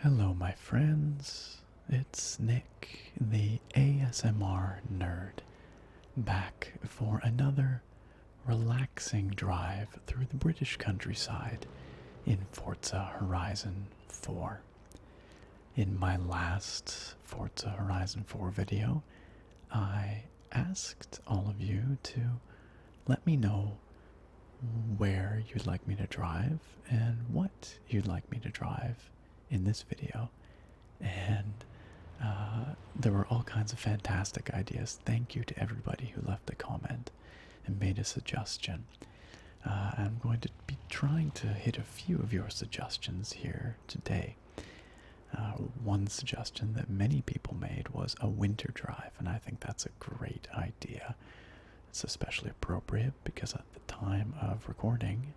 Hello, my friends. It's Nick, the ASMR nerd, back for another relaxing drive through the British countryside in Forza Horizon 4. In my last Forza Horizon 4 video, I asked all of you to let me know where you'd like me to drive and what you'd like me to drive in this video. And there were all kinds of fantastic ideas. Thank you to everybody who left a comment and made a suggestion. I'm going to be trying to hit a few of your suggestions here today. One suggestion that many people made was a winter drive, and I think that's a great idea. It's especially appropriate because at the time of recording,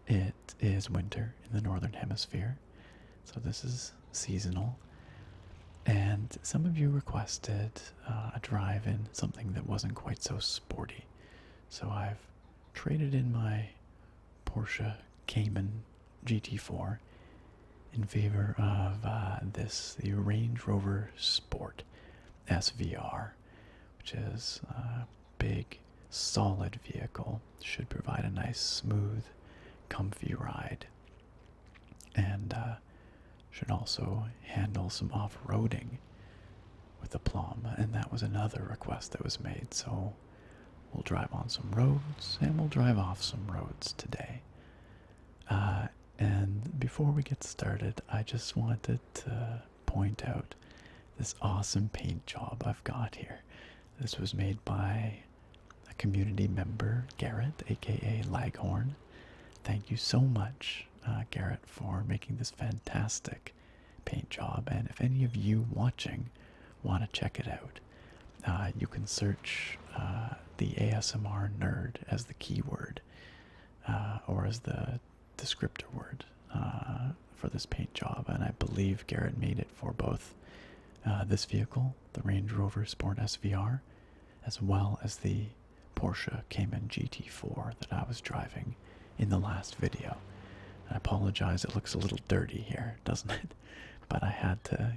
it is winter in the northern hemisphere, so this is seasonal. And some of you requested a drive in something that wasn't quite so sporty, so I've traded in my Porsche Cayman GT4 in favor of the Range Rover Sport SVR, which is a big, solid vehicle. Should provide a nice, smooth, comfy ride, and should also handle some off-roading with aplomb. And that was another request that was made, so we'll drive on some roads, and we'll drive off some roads today. And before we get started, I just wanted to point out this awesome paint job I've got here. This was made by a community member, Garrett, aka Laghorn. Thank you so much, Garrett, for making this fantastic paint job. And if any of you watching want to check it out, you can search the ASMR nerd as the keyword, or as the descriptor word for this paint job. And I believe Garrett made it for both this vehicle, the Range Rover Sport SVR, as well as the Porsche Cayman GT4 that I was driving in the last video. I apologize, it looks a little dirty here, doesn't it? But I had to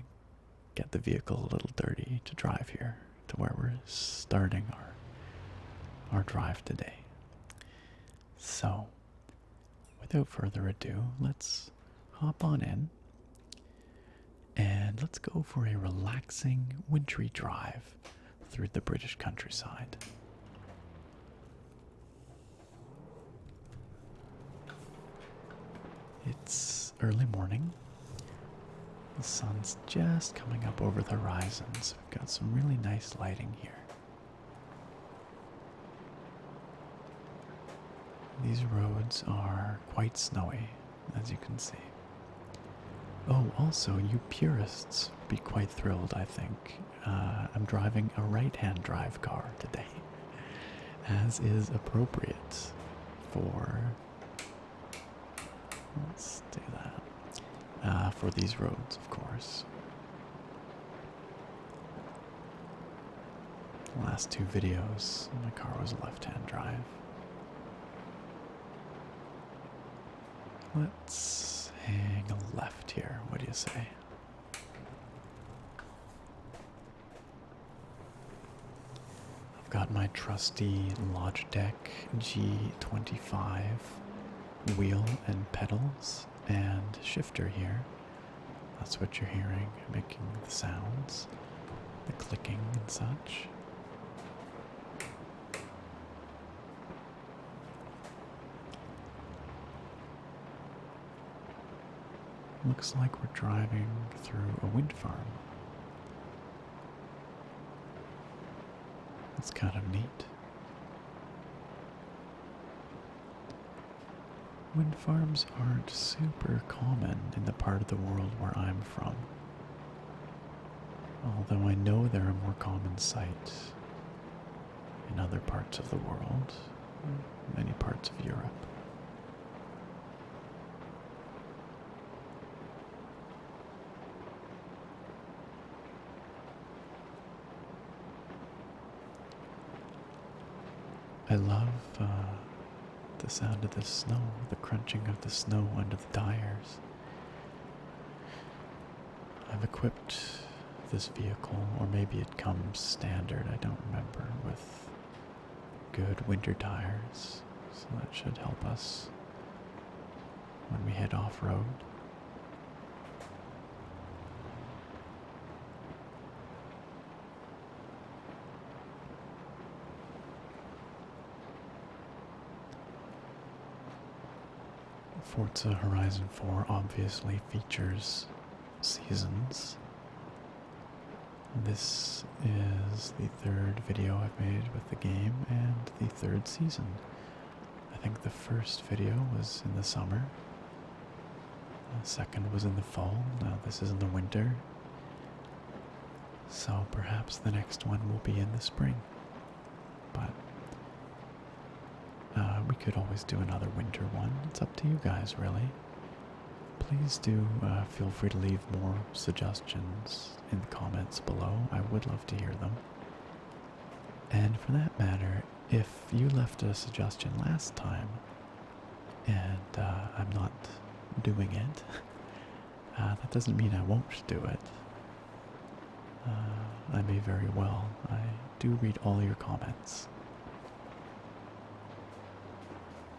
get the vehicle a little dirty to drive here to where we're starting our drive today. So, without further ado, let's hop on in and let's go for a relaxing, wintry drive through the British countryside. It's early morning. The sun's just coming up over the horizon, so we've got some really nice lighting here. These roads are quite snowy, as you can see. Oh, also, you purists would be quite thrilled, I think. I'm driving a right-hand drive car today, as is appropriate for... Let's do that. For these roads, of course. The last two videos, my car was a left-hand drive. Let's hang a left here. What do you say? I've got my trusty Logitech G25 wheel and pedals and shifter here. That's what you're hearing, making the sounds, the clicking and such. Looks like we're driving through a wind farm. That's kind of neat. Wind farms aren't super common in the part of the world where I'm from, although I know they're a more common sight in other parts of the world, many parts of Europe. I love the sound of the snow, the crunching of the snow under the tires. have equipped this vehicle, or maybe it comes standard, I don't remember, with good winter tires, so that should help us when we head off-road. Forza Horizon 4 obviously features seasons. This is the third video I've made with the game and the third season. I think the first video was in the summer, the second was in the fall, now this is in the winter. So perhaps the next one will be in the spring. But we could always do another winter one. It's up to you guys, really. Please do feel free to leave more suggestions in the comments below. I would love to hear them. And for that matter, if you left a suggestion last time and I'm not doing it, that doesn't mean I won't do it. I may very well. I do read all your comments.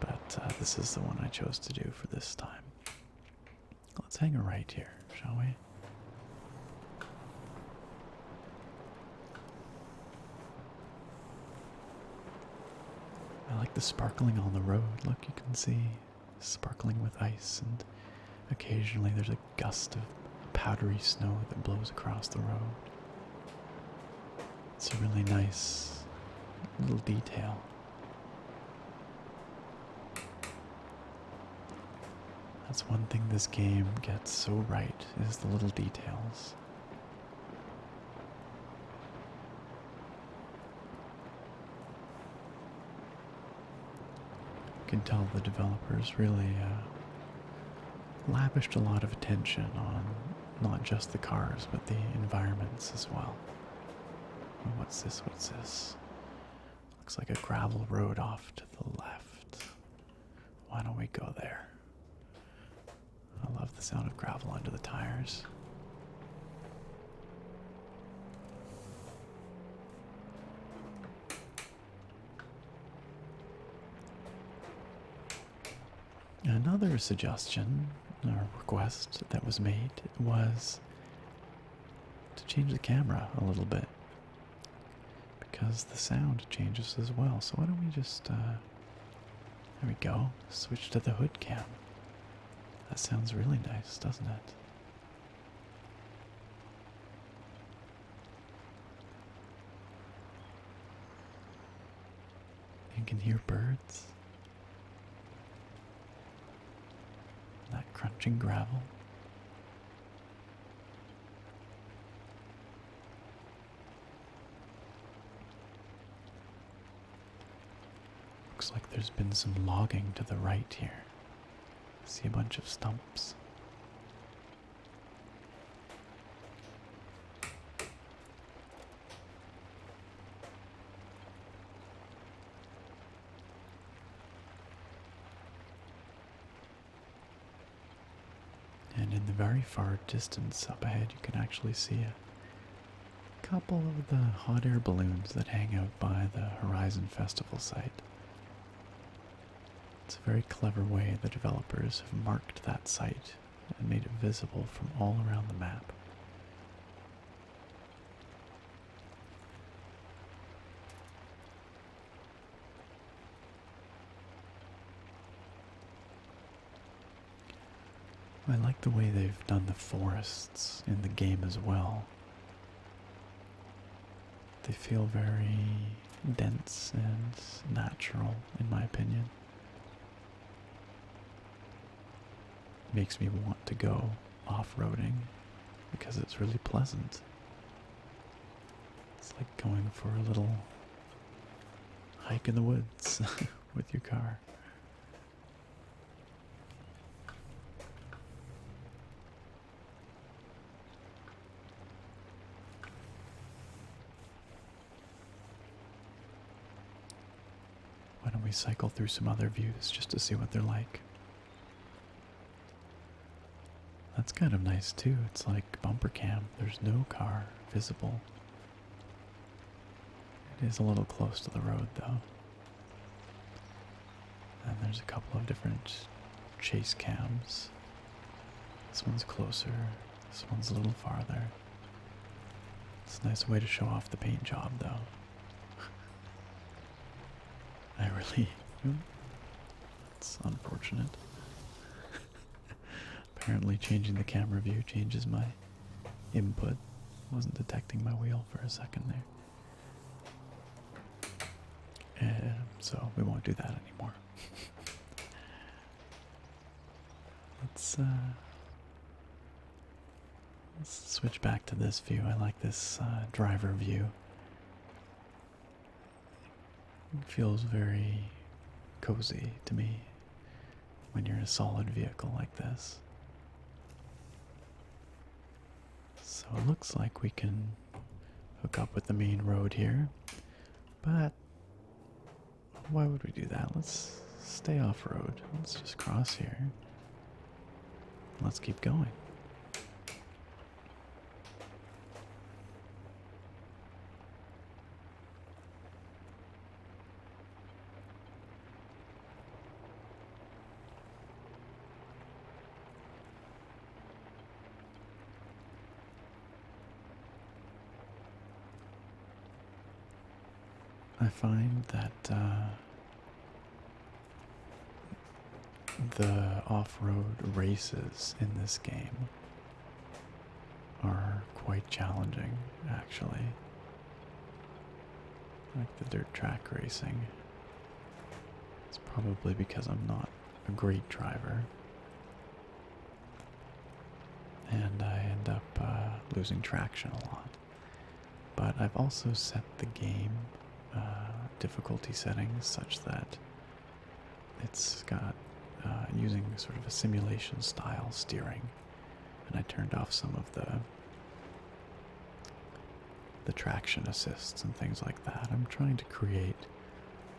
But this is the one I chose to do for this time. Let's hang a right here, shall we? I like the sparkling on the road. Look, you can see sparkling with ice, and occasionally there's a gust of powdery snow that blows across the road. It's a really nice little detail. That's one thing this game gets so right, is the little details. You can tell the developers really lavished a lot of attention on not just the cars, but the environments as well. Oh, what's this? What's this? Looks like a gravel road off to the left. Why don't we go there? I love the sound of gravel under the tires. Another suggestion or request that was made was to change the camera a little bit, because the sound changes as well. So why don't we just, there we go, switch to the hood cam. That sounds really nice, doesn't it? You can hear birds. That crunching gravel. Looks like there's been some logging to the right here. See a bunch of stumps. And in the very far distance up ahead, you can actually see a couple of the hot air balloons that hang out by the Horizon Festival site. It's a very clever way the developers have marked that site and made it visible from all around the map. I like the way they've done the forests in the game as well. They feel very dense and natural, in my opinion. Makes me want to go off-roading because it's really pleasant. It's like going for a little hike in the woods with your car. Why don't we cycle through some other views just to see what they're like? That's kind of nice too. It's like bumper cam. There's no car visible. It is a little close to the road though. And there's a couple of different chase cams. This one's closer. This one's a little farther. It's a nice way to show off the paint job though. I really... It's unfortunate. Apparently changing the camera view changes my input. Wasn't detecting my wheel for a second there. So we won't do that anymore. Let's switch back to this view. I like this driver view. It feels very cozy to me when you're in a solid vehicle like this. So it looks like we can hook up with the main road here, but why would we do that? Let's stay off-road. Let's just cross here. Let's keep going. I find that the off-road races in this game are quite challenging, actually. Like the dirt track racing. It's probably because I'm not a great driver. And I end up losing traction a lot. But I've also set the game difficulty settings such that it's got using sort of a simulation style steering, and I turned off some of the traction assists and things like that. I'm trying to create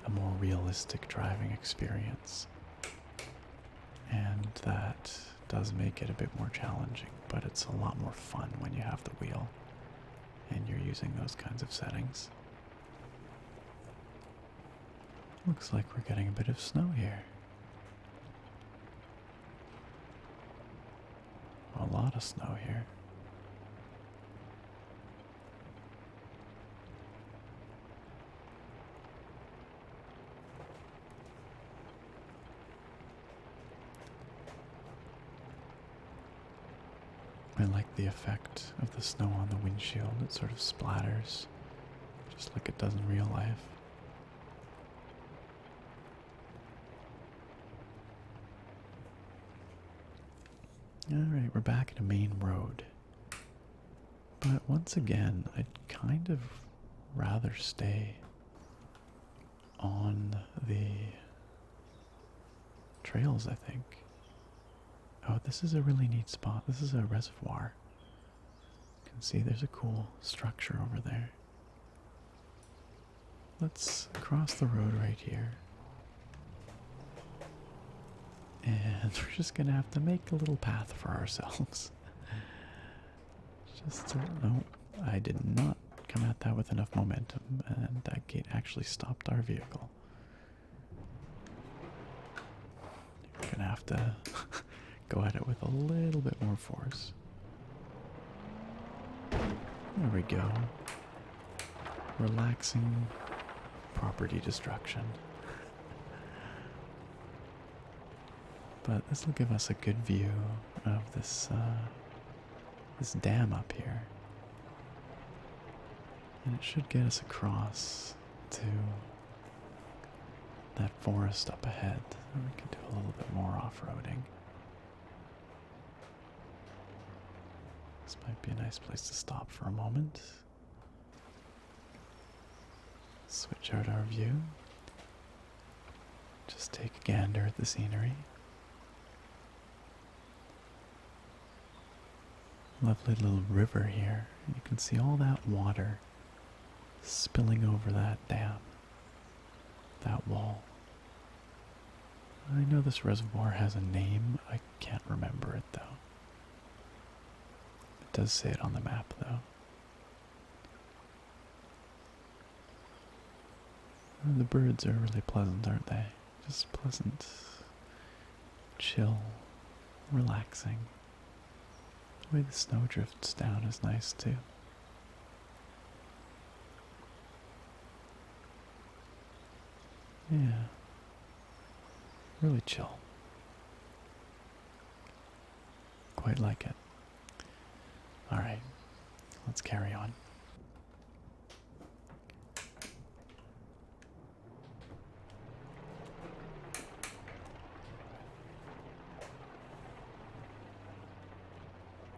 a more realistic driving experience, and that does make it a bit more challenging, but it's a lot more fun when you have the wheel and you're using those kinds of settings. Looks like we're getting a bit of snow here. A lot of snow here. I like the effect of the snow on the windshield. It sort of splatters, just like it does in real life. Alright, we're back at a main road. But once again, I'd kind of rather stay on the trails, I think. Oh, this is a really neat spot. This is a reservoir. You can see there's a cool structure over there. Let's cross the road right here. And we're just gonna have to make a little path for ourselves. Oh, I did not come at that with enough momentum, and that gate actually stopped our vehicle. You're gonna have to go at it with a little bit more force. There we go. Relaxing property destruction. But this will give us a good view of this this dam up here. And it should get us across to that forest up ahead. And we can do a little bit more off-roading. This might be a nice place to stop for a moment. Switch out our view. Just take a gander at the scenery. Lovely little river here. You can see all that water spilling over that dam, that wall. I know this reservoir has a name. I can't remember it though. does say it on the map, though. The birds are really pleasant, aren't they? Just pleasant, chill, relaxing. The way the snow drifts down is nice, too. Yeah. Really chill. Quite like it. Alright, let's carry on.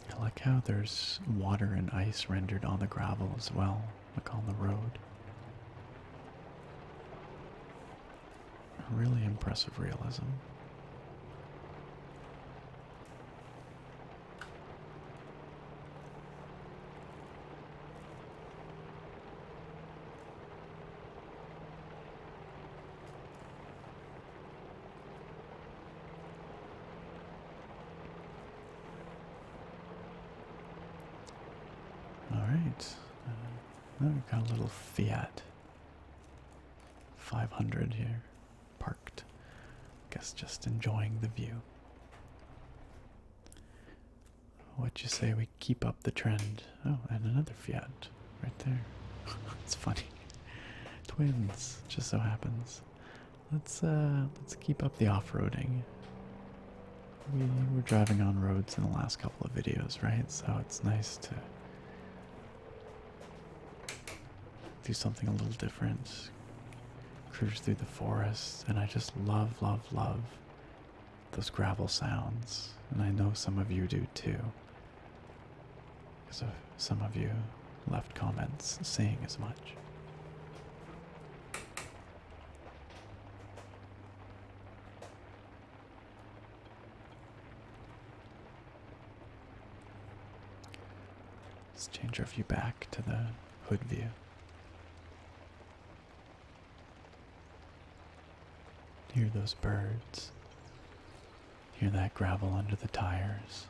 I like how there's water and ice rendered on the gravel as well, like on the road. Really impressive realism. Alright, now we've got a little Fiat 500 here, parked. Guess just enjoying the view. What you say we keep up the trend? Oh, and another Fiat right there. It's funny. Twins, just so happens. Let's keep up the off-roading. We were driving on roads in the last couple of videos, right? So it's nice to do something a little different. Cruise through the forest, and I just love those gravel sounds. And I know some of you do too. Because some of you left comments saying as much. Let's change our view back to the hood view. Hear those birds. Hear that gravel under the tires.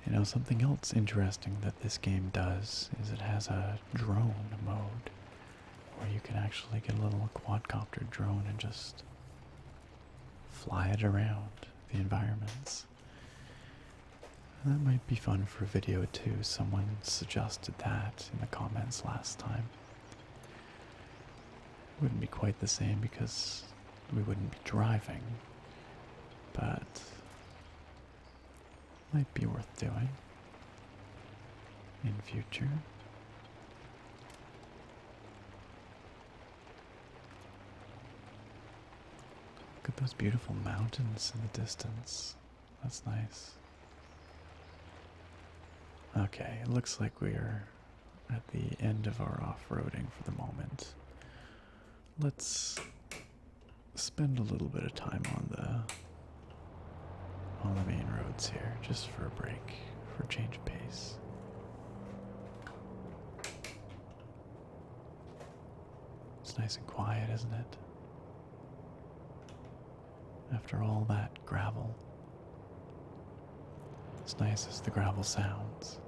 You know, something else interesting that this game does is it has a drone mode where you can actually get a little quadcopter drone and just fly it around the environments. That might be fun for a video too. Someone suggested that in the comments last time. It wouldn't be quite the same because we wouldn't be driving, but might be worth doing in future. Look at those beautiful mountains in the distance. That's nice. Okay, it looks like we're at the end of our off-roading for the moment. Let's spend a little bit of time on the main roads here, just for a break, for a change of pace. It's nice and quiet, isn't it? After all that gravel. As nice as the gravel sounds,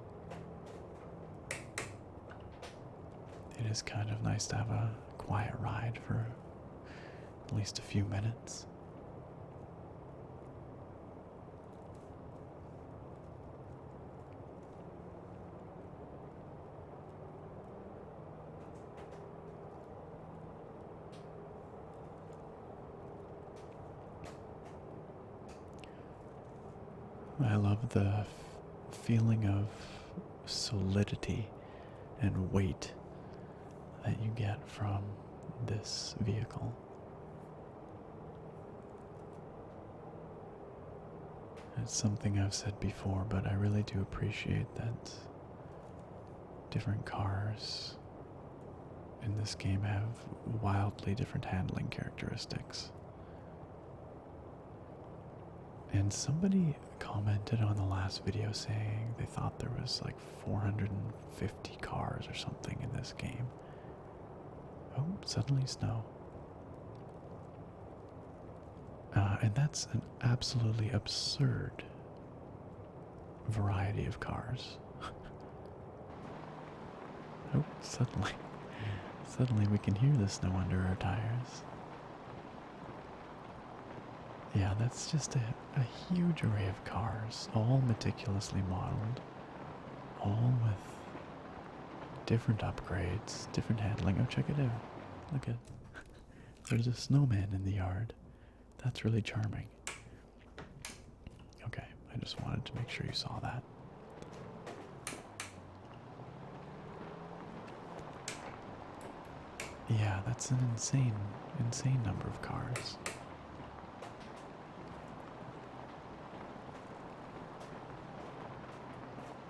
it is kind of nice to have a quiet ride for at least a few minutes. I love the feeling of solidity and weight that you get from this vehicle. It's something I've said before, but I really do appreciate that different cars in this game have wildly different handling characteristics. And somebody commented on the last video saying they thought there was like 450 cars or something in this game. Oh, suddenly snow. And that's an absolutely absurd variety of cars. Oh, suddenly we can hear the snow under our tires. Yeah, that's just a huge array of cars, all meticulously modeled, all with different upgrades, different handling. Oh, check it out. Look at, there's a snowman in the yard. That's really charming. Okay, I just wanted to make sure you saw that. Yeah, that's an insane number of cars.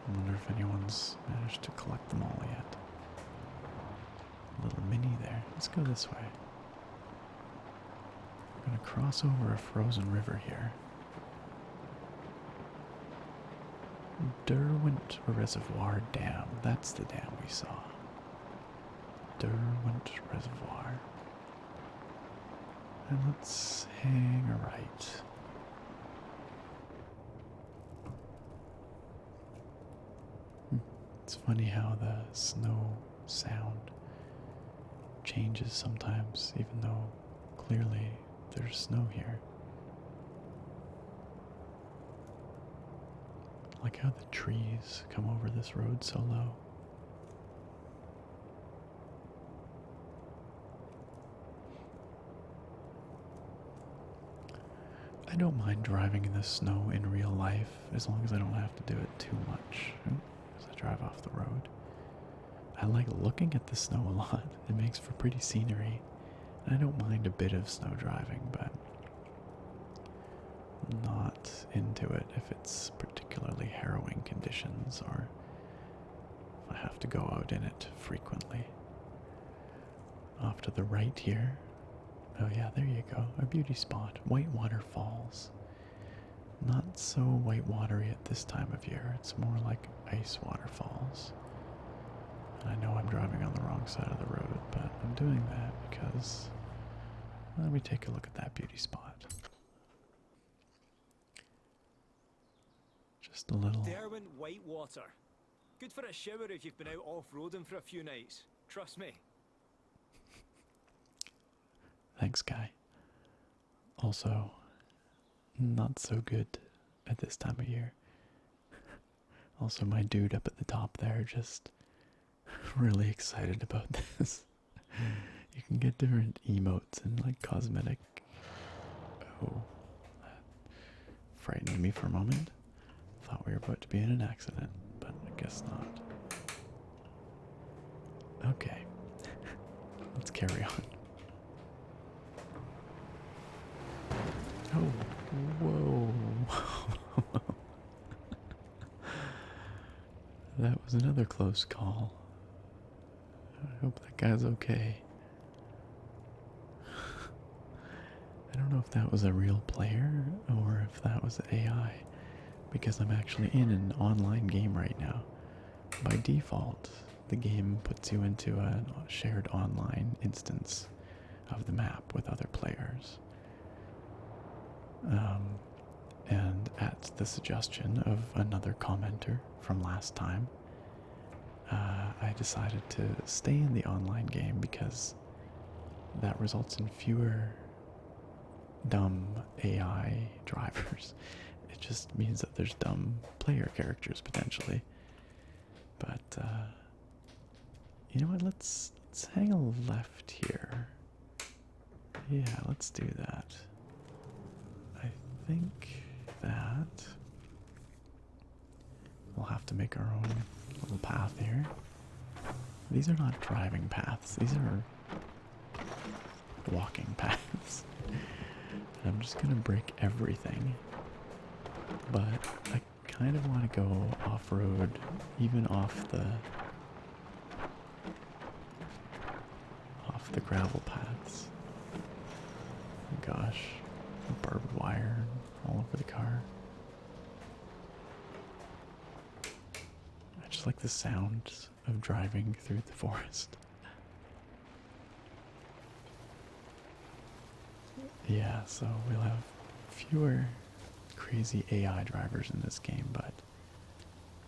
I wonder if anyone's managed to collect them all yet. A little mini there. Let's go this way. I'm gonna cross over a frozen river here. Derwent Reservoir Dam. That's the dam we saw. Derwent Reservoir. And let's hang a right. It's funny how the snow sound changes sometimes, even though clearly there's snow here. Like how the trees come over this road so low. I don't mind driving in the snow in real life as long as I don't have to do it too much as I drive off the road. I like looking at the snow a lot. It makes for pretty scenery. And I don't mind a bit of snow driving, but I'm not into it if it's particularly harrowing conditions or if I have to go out in it frequently. Off to the right here. Oh yeah, there you go. A beauty spot. Whitewater Falls. Not so white watery at this time of year. It's more like ice waterfalls. And I know I'm driving on the wrong side of the road, but I'm doing that because let me take a look at that beauty spot. Just a little. Derwent Whitewater. Good for a shower if you've been out off-roading for a few nights. Trust me. Thanks, guy. Also, not so good at this time of year. Also, my dude up at the top there just really excited about this. You can get different emotes and like cosmetic. Oh, that frightened me for a moment. Thought we were about to be in an accident, but I guess not. Okay, let's carry on. Oh, whoa. That was another close call. I hope that guy's okay. I don't know if that was a real player or if that was AI, because I'm actually in an online game right now. By default, the game puts you into a shared online instance of the map with other players. And at the suggestion of another commenter from last time, I decided to stay in the online game because that results in fewer dumb AI drivers. It just means that there's dumb player characters potentially. But you know what? Let's hang a left here. Yeah, let's do that. I think that we'll have to make our own little path here. These are not driving paths. These are walking paths. And I'm just gonna break everything. But I kind of want to go off-road, even off the gravel paths. Gosh, barbed wire all over the car. I just like the sound of driving through the forest. Yeah, so we'll have fewer crazy AI drivers in this game, but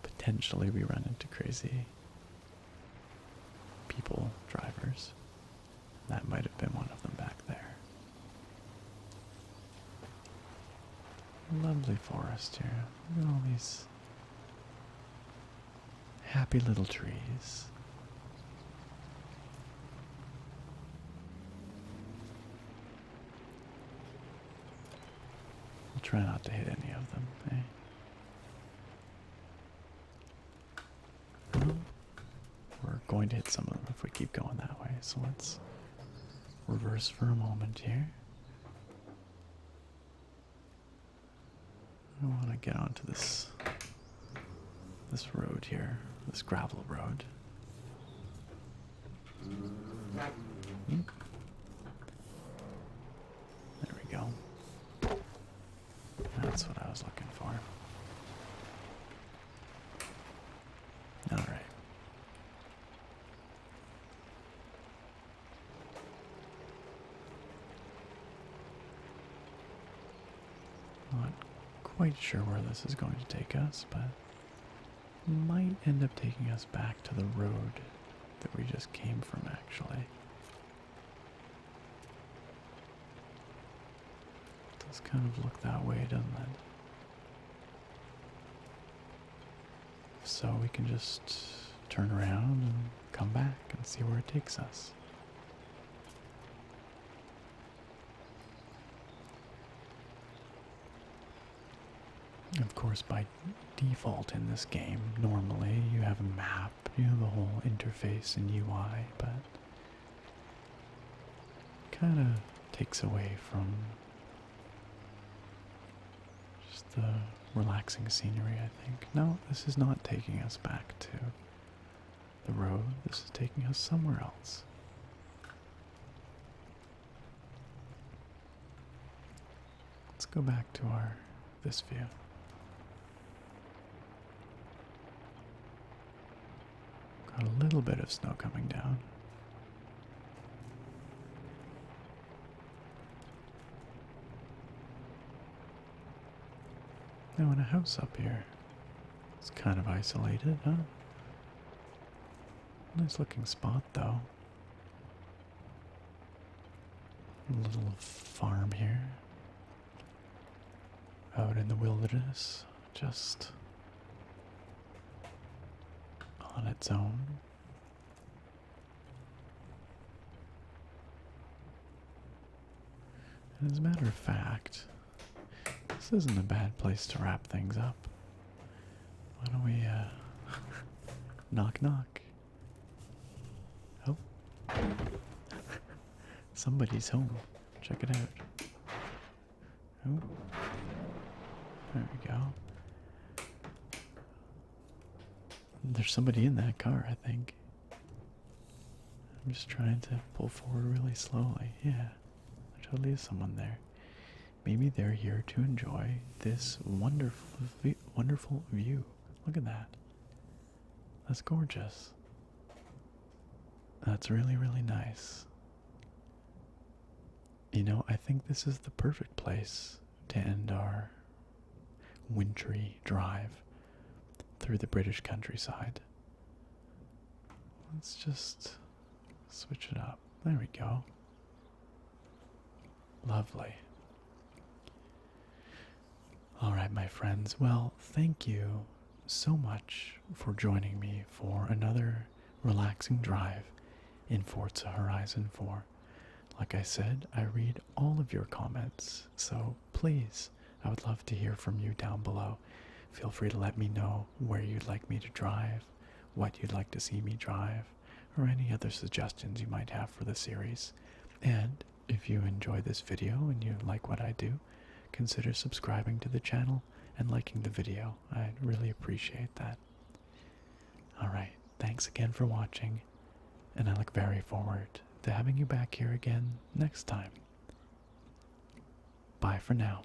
potentially we run into crazy people drivers. That might have been one of them back there. Lovely forest here. Look at all these happy little trees. I'll try not to hit any of them, eh? Well, we're going to hit some of them if we keep going that way, so let's reverse for a moment here. I want to get onto this road here, this gravel road. There we go. That's what I was looking for. Alright. Not quite sure where this is going to take us, but might end up taking us back to the road that we just came from, actually. It does kind of look that way, doesn't it? So we can just turn around and come back and see where it takes us. Of course, by default in this game, normally you have a map, you have a whole interface and UI, but it kind of takes away from just the relaxing scenery, I think. No, this is not taking us back to the road. This is taking us somewhere else. Let's go back to this view. Got a little bit of snow coming down. Now in a house up here. It's kind of isolated, huh? Nice looking spot though. A little farm here. Out in the wilderness. Just on its own. And as a matter of fact, this isn't a bad place to wrap things up. Why don't we, knock knock. Oh. Somebody's home. Check it out. Oh. There we go. There's somebody in that car, I think. I'm just trying to pull forward really slowly. Yeah, there totally is someone there. Maybe they're here to enjoy this wonderful view. Look at that. That's gorgeous. That's really, really nice. You know, I think this is the perfect place to end our wintry drive through the British countryside. Let's just switch it up. There we go. Lovely. Alright, my friends. Well, thank you so much for joining me for another relaxing drive in Forza Horizon 4. Like I said, I read all of your comments, so please, I would love to hear from you down below. Feel free to let me know where you'd like me to drive, what you'd like to see me drive, or any other suggestions you might have for the series. And if you enjoy this video and you like what I do, consider subscribing to the channel and liking the video. I'd really appreciate that. Alright, thanks again for watching, and I look very forward to having you back here again next time. Bye for now.